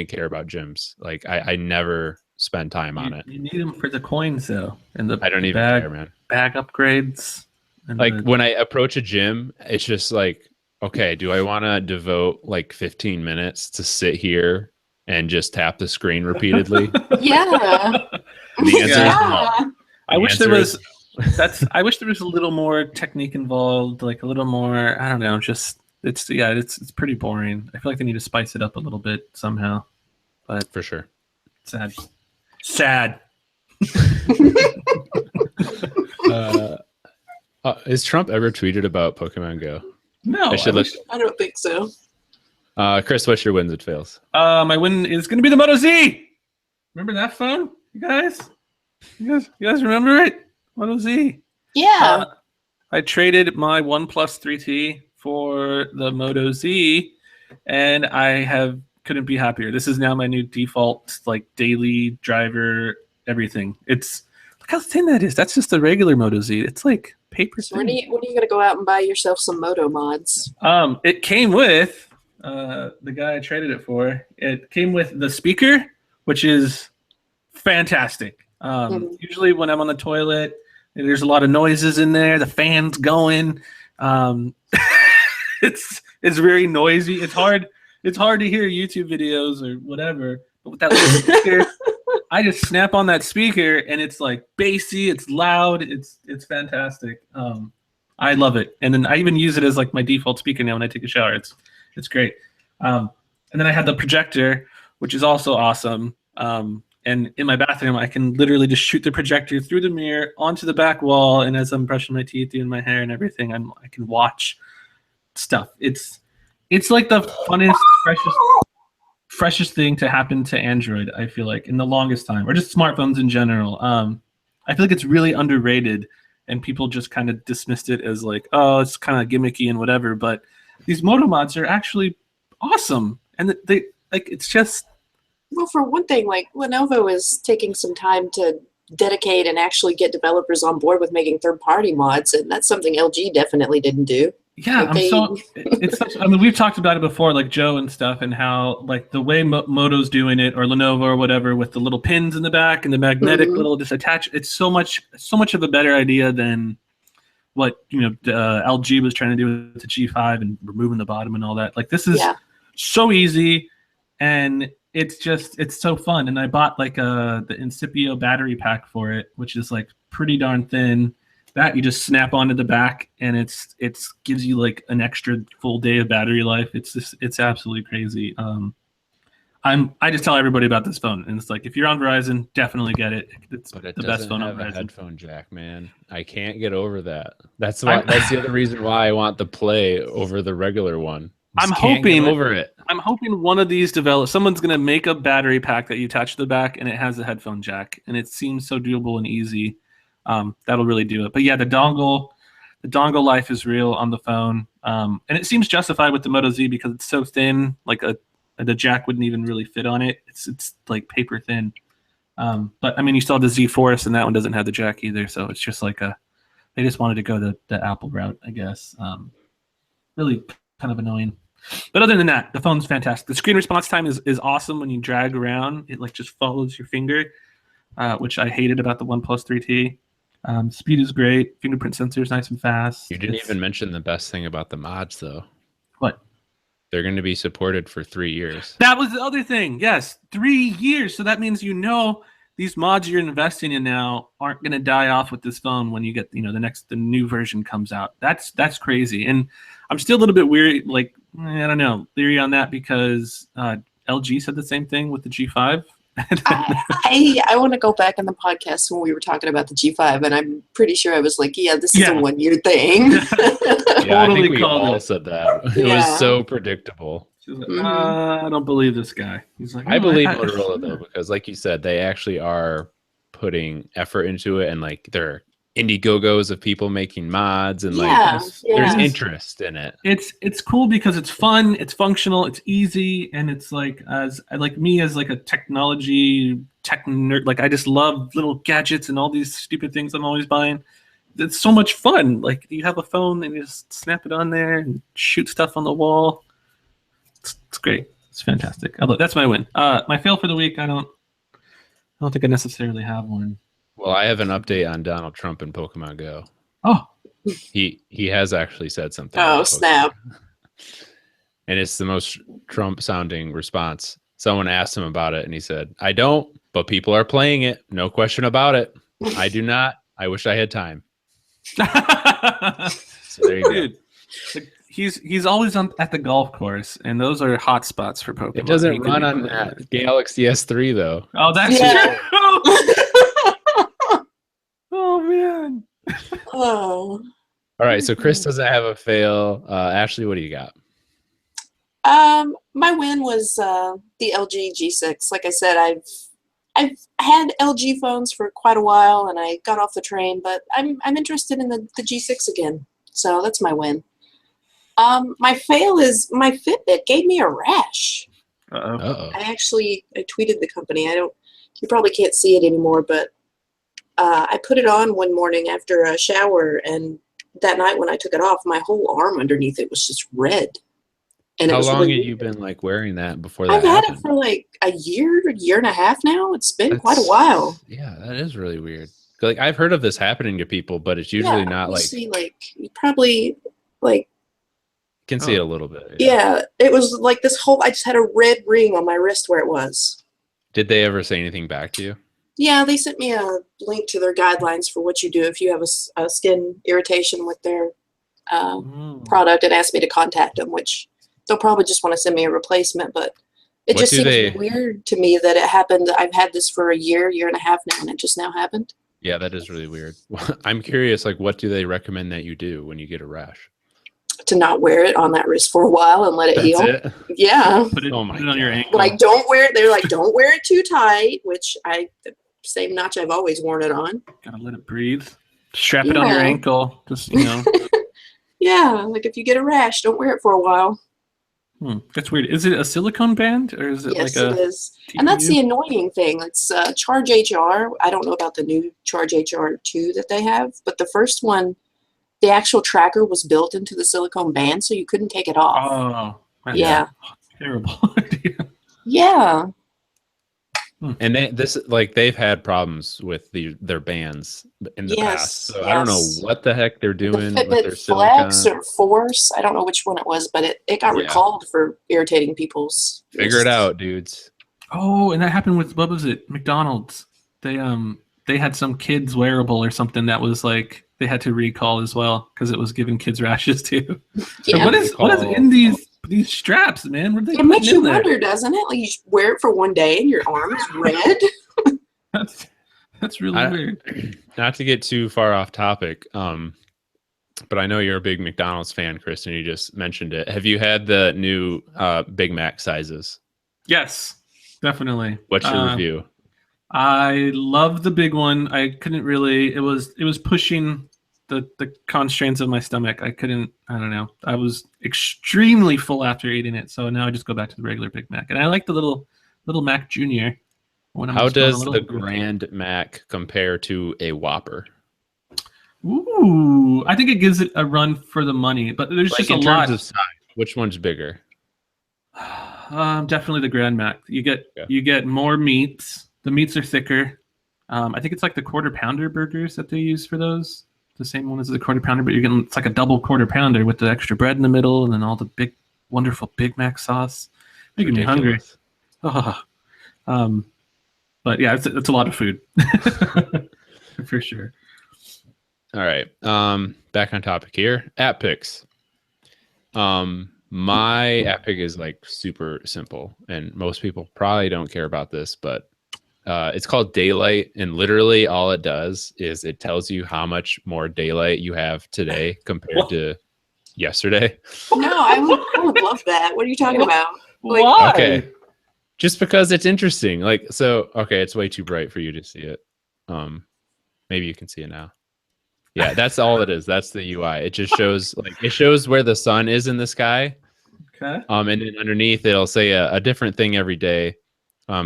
care about gyms. Like I never spend time on it. You need them for the coins though, and I don't even care, man. Bag upgrades. Like when I approach a gym, it's just like, okay, do I want to devote like 15 minutes to sit here and just tap the screen repeatedly? Yeah. The answer is no. I wish there was. I wish there was a little more technique involved, like a little more. I don't know. Just it's pretty boring. I feel like they need to spice it up a little bit somehow. But for sure, sad. Has Trump ever tweeted about Pokemon Go? No, I don't think so. Chris, what's your wins and fails? My win is going to be the Moto Z. Remember that phone, you guys? You guys remember it? Moto Z. Yeah. I traded my OnePlus 3T for the Moto Z, and I couldn't be happier. This is now my new default, like daily driver, everything. Look how thin that is. That's just a regular Moto Z. It's like paper. So when are you going to go out and buy yourself some Moto mods? It came with the guy I traded it for. It came with the speaker, which is fantastic. Usually when I'm on the toilet, there's a lot of noises in there. The fan's going. It's very noisy. It's hard to hear YouTube videos or whatever. But with that little speaker, I just snap on that speaker and it's like bassy. It's loud. It's fantastic. I love it. And then I even use it as like my default speaker now when I take a shower. It's great. And then I had the projector, which is also awesome. And in my bathroom, I can literally just shoot the projector through the mirror onto the back wall. And as I'm brushing my teeth, doing my hair and everything, I can watch stuff. It's like the funnest, freshest thing to happen to Android, I feel like, in the longest time, or just smartphones in general. I feel like it's really underrated, and people just kind of dismissed it as like, oh, it's kind of gimmicky and whatever. But these Moto mods are actually awesome, and it's just. Well, for one thing, like Lenovo is taking some time to dedicate and actually get developers on board with making third-party mods, and that's something LG definitely didn't do. Yeah, Like it's such. I mean, we've talked about it before, like Joe and stuff, and how like the way Moto's doing it, or Lenovo or whatever, with the little pins in the back and the magnetic little just attach. It's so much of a better idea than what LG was trying to do with the G5 and removing the bottom and all that. Like this is so easy, and it's so fun. And I bought like the Incipio battery pack for it, which is like pretty darn thin. That you just snap onto the back, and it's gives you like an extra full day of battery life. It's absolutely crazy. I just tell everybody about this phone, and it's like if you're on Verizon, definitely get it. It's the best phone on Verizon. Headphone jack, man. I can't get over that. That's the other reason why I want the Play over the regular one. I'm hoping one of these someone's gonna make a battery pack that you attach to the back, and it has a headphone jack, and it seems so doable and easy. That'll really do it. But yeah, the dongle life is real on the phone, and it seems justified with the Moto Z because it's so thin. Like the jack wouldn't even really fit on it. It's like paper thin. But I mean, you still have the Z Force, and that one doesn't have the jack either. So it's just like they just wanted to go the Apple route, I guess. Really kind of annoying. But other than that, the phone's fantastic. The screen response time is awesome when you drag around. It like just follows your finger, which I hated about the OnePlus 3T. Speed is great. Fingerprint sensor is nice and fast. You didn't even mention the best thing about the mods, though. What? They're going to be supported for 3 years. That was the other thing. Yes, 3 years. So that means these mods you're investing in now aren't going to die off with this phone when you get the new version comes out. That's crazy. And I'm still a little bit weary. Like I don't know, leery on that because LG said the same thing with the G5. I want to go back in the podcast when we were talking about the G5, and I'm pretty sure I was like, this is a 1 year thing. Yeah, I think we all said that. It was so predictable. Like, I don't believe this guy. He's like, I believe Motorola though, because like you said, they actually are putting effort into it, and like they're Indiegogos of people making mods, and there's interest in it. It's cool because it's fun, it's functional, it's easy, and it's like as like a technology tech nerd, like I just love little gadgets and all these stupid things I'm always buying. It's so much fun. Like you have a phone and you just snap it on there and shoot stuff on the wall. It's great. It's fantastic. That's my win. My fail for the week. I don't think I necessarily have one. Well, I have an update on Donald Trump and Pokemon Go. Oh, he has actually said something. Oh, snap! And it's the most Trump-sounding response. Someone asked him about it, and he said, "I don't, but people are playing it. No question about it. I do not. I wish I had time." So there you go. Dude, he's always at the golf course, and those are hot spots for Pokemon. It doesn't run on that Galaxy S3 though. Oh, that's true. Oh man. Oh. All right, so Chris doesn't have a fail. Ashley, what do you got? My win was the LG G6. Like I said, I've had LG phones for quite a while, and I got off the train, but I'm interested in the G6 again. So that's my win. My fail is my Fitbit gave me a rash. Uh-oh. I tweeted the company. You probably can't see it anymore, but I put it on one morning after a shower, and that night when I took it off, my whole arm underneath it was just red. And how long have you been like wearing that before that I've happened? had it for like a year and a half now. It's been quite a while. Yeah, that is really weird. Like I've heard of this happening to people, but it's usually not like. See, like you probably like. You can see it a little bit. Yeah, it was like this whole. I just had a red ring on my wrist where it was. Did they ever say anything back to you? Yeah, they sent me a link to their guidelines for what you do if you have a skin irritation with their product, and asked me to contact them, which they'll probably just want to send me a replacement. But it just seems weird to me that it happened. I've had this for a year and a half now, and it just now happened. Yeah, that is really weird. I'm curious, like, what do they recommend that you do when you get a rash? To not wear it on that wrist for a while and let it heal. It? Yeah. Put it on your ankle. Like, don't wear it. They're like, don't wear it too tight, which same notch I've always worn it on. Gotta let it breathe. Strap it on your ankle. Just, Yeah, like if you get a rash, don't wear it for a while. That's weird. Is it a silicone band or is it Yes, like a it is. TPU? And that's the annoying thing. It's Charge HR. I don't know about the new Charge HR 2 that they have, but the first one, the actual tracker was built into the silicone band, so you couldn't take it off. Oh, that's Yeah. terrible idea. Yeah. And they've had problems with their bands in the past. So I don't know what the heck they're doing The with their Fitbit Flex silicon. or Force, I don't know which one it was, but it got recalled for irritating people's Figure it out, dudes. Oh, and that happened with, what was it? McDonald's. They had some kids wearable or something that was like they had to recall as well because it was giving kids rashes too. Yeah. What is in these straps, man? What are they It makes putting you in there? wonder, doesn't it? Like you wear it for one day and your arm is red. That's really weird. Not to get too far off topic, but I know you're a big McDonald's fan, Chris, and you just mentioned it. Have you had the new Big Mac sizes? Yes, definitely. What's your review? I love the big one. I couldn't really. It was pushing the constraints of my stomach. I couldn't. I don't know. I was extremely full after eating it, so now I just go back to the regular Big Mac. And I like the little Mac Junior. How does the Grand Mac compare to a Whopper? Ooh, I think it gives it a run for the money, but there's just a lot. In terms of size, which one's bigger? Definitely the Grand Mac. You get more meats. The meats are thicker. I think it's like the quarter pounder burgers that they use for those. The same one as the quarter pounder, but it's like a double quarter pounder with the extra bread in the middle and then all the big, wonderful Big Mac sauce. Making me hungry. Oh. But yeah, it's a lot of food for sure. All right. Back on topic here. App picks. My app pick is like super simple, and most people probably don't care about this, but it's called Daylight, and literally all it does is it tells you how much more daylight you have today compared to yesterday. No, I would love that. What are you talking about? Like, why? Okay. Just because it's interesting. Like, so, okay, it's way too bright for you to see it. Maybe you can see it now. Yeah, that's all it is. That's the UI. It just shows where the sun is in the sky. Okay. And then underneath it'll say a different thing every day.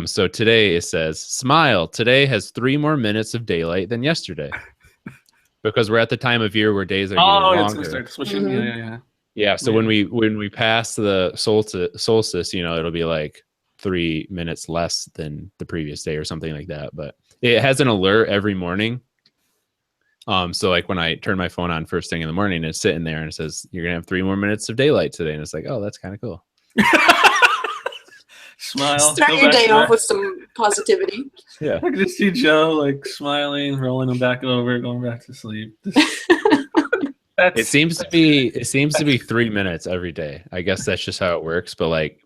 So today it says, smile. Today has 3 more minutes of daylight than yesterday. Because we're at the time of year where days are getting longer. Start switching. Yeah. Yeah. So when we pass the solstice, it'll be like 3 minutes less than the previous day or something like that. But it has an alert every morning. So like when I turn my phone on first thing in the morning, it's sitting there and it says, you're going to have 3 more minutes of daylight today. And it's like, oh, that's kind of cool. Smile. Start your day off with some positivity. Yeah. I can just see Joe like smiling, rolling him back over, going back to sleep. It seems to be 3 minutes every day. I guess that's just how it works. But like,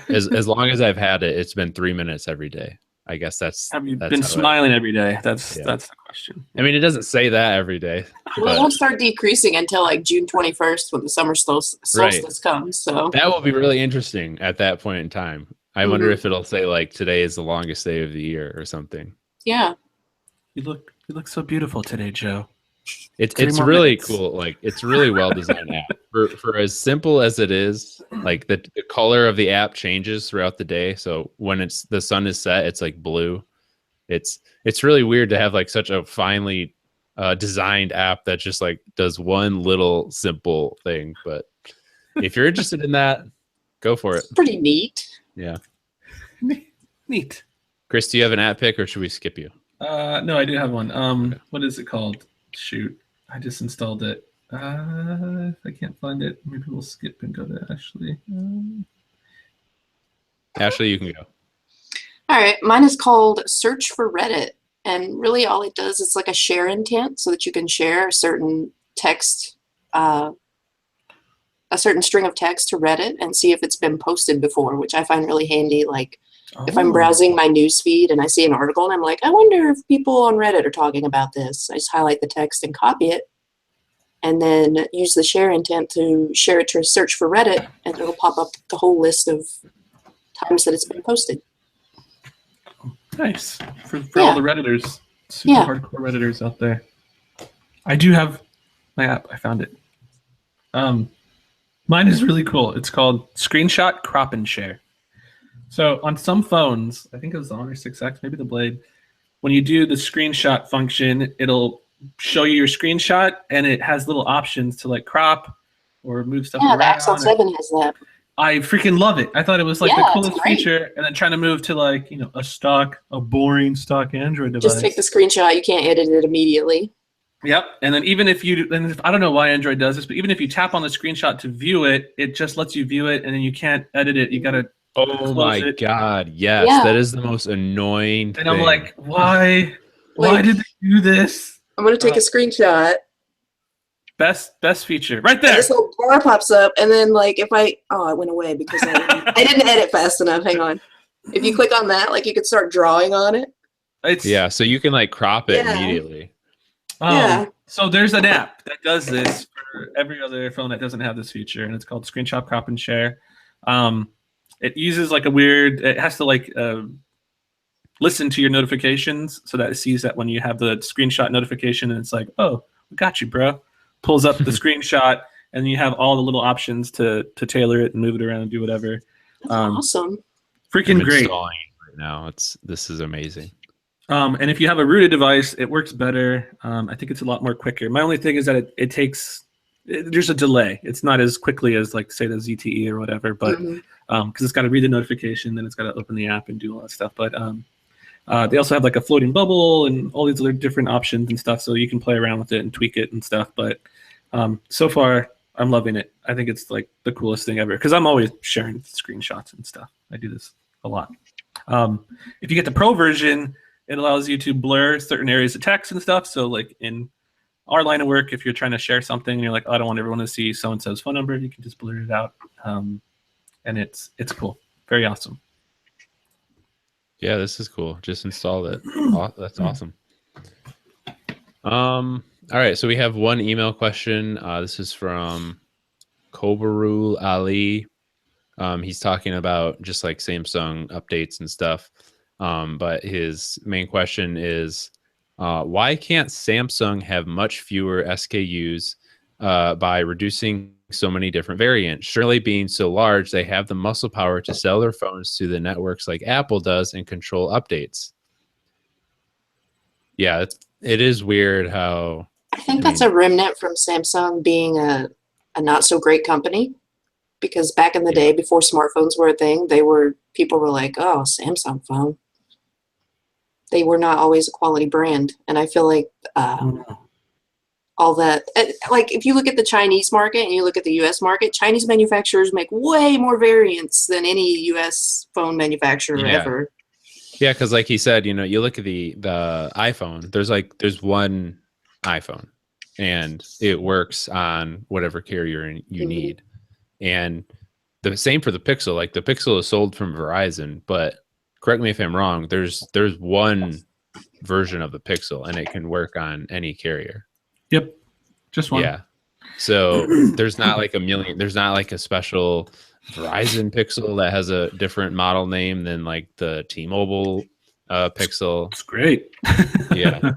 as long as I've had it, it's been 3 minutes every day. I guess that's. Have you been smiling every day? That's the question. I mean, it doesn't say that every day. Well, it won't start decreasing until like June 21st when the summer solstice comes. So that will be really interesting at that point in time. I wonder if it'll say like today is the longest day of the year or something. Yeah. You look so beautiful today, Joe. It's really cool. Like it's really well designed app. For as simple as it is, like the color of the app changes throughout the day. So when the sun is set, it's like blue. It's really weird to have like such a finely designed app that just like does one little simple thing. But if you're interested in that, go for it. It's pretty neat. Yeah. Neat. Chris, do you have an app pick or should we skip you? No, I do have one. What is it called? Shoot. I just installed it. If I can't find it, maybe we'll skip and go to Ashley. Ashley, you can go. All right. Mine is called Search for Reddit. And really all it does is like a share intent so that you can share a certain text, a certain string of text to Reddit and see if it's been posted before, which I find really handy. Like if I'm browsing my news feed and I see an article and I'm like, I wonder if people on Reddit are talking about this. I just highlight the text and copy it and then use the share intent to share it to search for Reddit and it'll pop up the whole list of times that it's been posted. Nice. For all the Redditors, super hardcore Redditors out there. I do have my app. I found it. Mine is really cool. It's called Screenshot Crop and Share. So on some phones, I think it was the Honor 6X, maybe the Blade, when you do the screenshot function, it'll show you your screenshot, and it has little options to like crop or move stuff Yeah, the around. Axon 7 has that. I freaking love it. I thought it was like the coolest feature, and then trying to move to like, you know, a boring stock Android device. Just take the screenshot. You can't edit it immediately. Yep. And then even if you, and if, I don't know why Android does this, but even if you tap on the screenshot to view it, it just lets you view it, and then you can't edit it. You got to Oh my God. Yes. Yeah. That is the most annoying thing. And I'm like, why did they do this? I'm going to take a screenshot. Best feature right there. This little bar pops up, and then like if it went away because I didn't edit fast enough. Hang on. If you click on that, like you could start drawing on it. Yeah, so you can like crop it immediately. Yeah. So there's an app that does this for every other phone that doesn't have this feature, and it's called Screenshot Crop and Share. It uses like it has to like listen to your notifications so that it sees that when you have the screenshot notification, and it's like, oh, we got you, bro. Pulls up the screenshot, and you have all the little options to tailor it and move it around and do whatever. That's awesome. Freaking great. Installing right now. This is amazing. And if you have a rooted device, it works better. I think it's a lot more quicker. My only thing is that it takes there's a delay. It's not as quickly as like say the ZTE or whatever, but because it's got to read the notification, then it's got to open the app and do all that stuff. But they also have like a floating bubble and all these other different options and stuff, so you can play around with it and tweak it and stuff. But so far, I'm loving it. I think it's like the coolest thing ever because I'm always sharing screenshots and stuff. I do this a lot. If you get the Pro version, it allows you to blur certain areas of text and stuff. So like in our line of work, if you're trying to share something and you're like, oh, I don't want everyone to see so-and-so's phone number, you can just blur it out. And it's cool. Very awesome. Yeah, this is cool. Just installed it. That's awesome. All right, so we have one email question. This is from Kobarul Ali. He's talking about just like Samsung updates and stuff. But his main question is, why can't Samsung have much fewer SKUs by reducing so many different variants? Surely being so large, they have the muscle power to sell their phones to the networks like Apple does and control updates. Yeah, it is weird how... I think that's a remnant from Samsung being a not so great company, because back in the day before smartphones were a thing, people were like, oh, Samsung phone. They were not always a quality brand. And I feel like all that, like if you look at the Chinese market and you look at the US market, Chinese manufacturers make way more variants than any US phone manufacturer ever. Yeah, because like he said, you look at the iPhone, there's one iPhone and it works on whatever carrier you need. And the same for the Pixel. Like the Pixel is sold from Verizon, but correct me if I'm wrong, there's one version of the Pixel and it can work on any carrier. Yep. Just one. Yeah. So there's not like there's not like a special Verizon Pixel that has a different model name than like the T-Mobile Pixel. It's great. Yeah.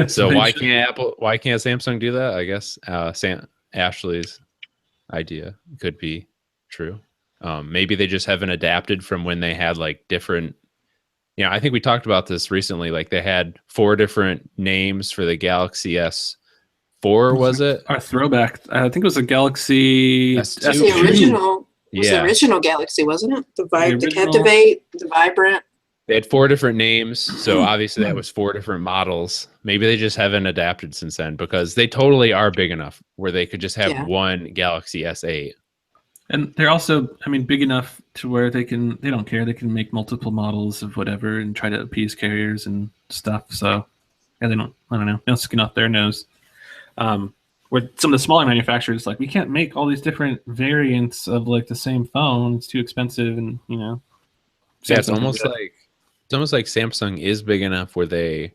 So why can't Samsung do that? I guess Ashley's idea could be true. Maybe they just haven't adapted from when they had like different, I think we talked about this recently. Like they had 4 different names for the Galaxy S4, was it? Our throwback. I think it was a Galaxy S2. That's the original. It was the original Galaxy, wasn't it? The Captivate, the Vibrant. They had 4 different names, so obviously that was 4 different models. Maybe they just haven't adapted since then because they totally are big enough where they could just have one Galaxy S8. And they're also, big enough to where they don't care. They can make multiple models of whatever and try to appease carriers and stuff. So, yeah, they don't skin off their nose. Where some of the smaller manufacturers, like, we can't make all these different variants of like the same phone. It's too expensive, and yeah, it's almost like Samsung is big enough where they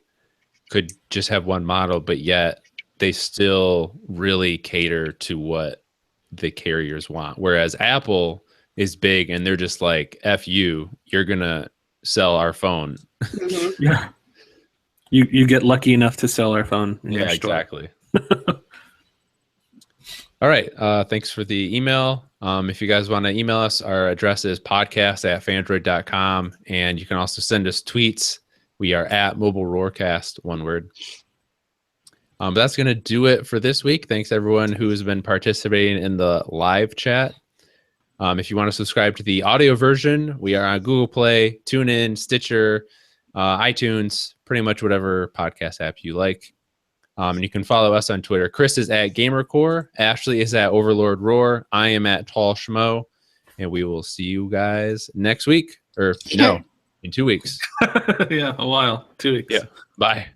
could just have one model, but yet they still really cater to what the carriers want. Whereas Apple is big and they're just like, F you, you're going to sell our phone. Yeah. You get lucky enough to sell our phone. Yeah, exactly. All right. Thanks for the email. If you guys want to email us, our address is podcast@phandroid.com. And you can also send us tweets. We are at Mobile Roarcast, one word. But that's going to do it for this week. Thanks, everyone who has been participating in the live chat. If you want to subscribe to the audio version, we are on Google Play, TuneIn, Stitcher, iTunes, pretty much whatever podcast app you like. And you can follow us on Twitter. Chris is at GamerCore. Ashley is at Overlord Roar. I am at Tall Schmo. And we will see you guys next week. Or no, in 2 weeks. Yeah, a while. 2 weeks. Yeah. Bye.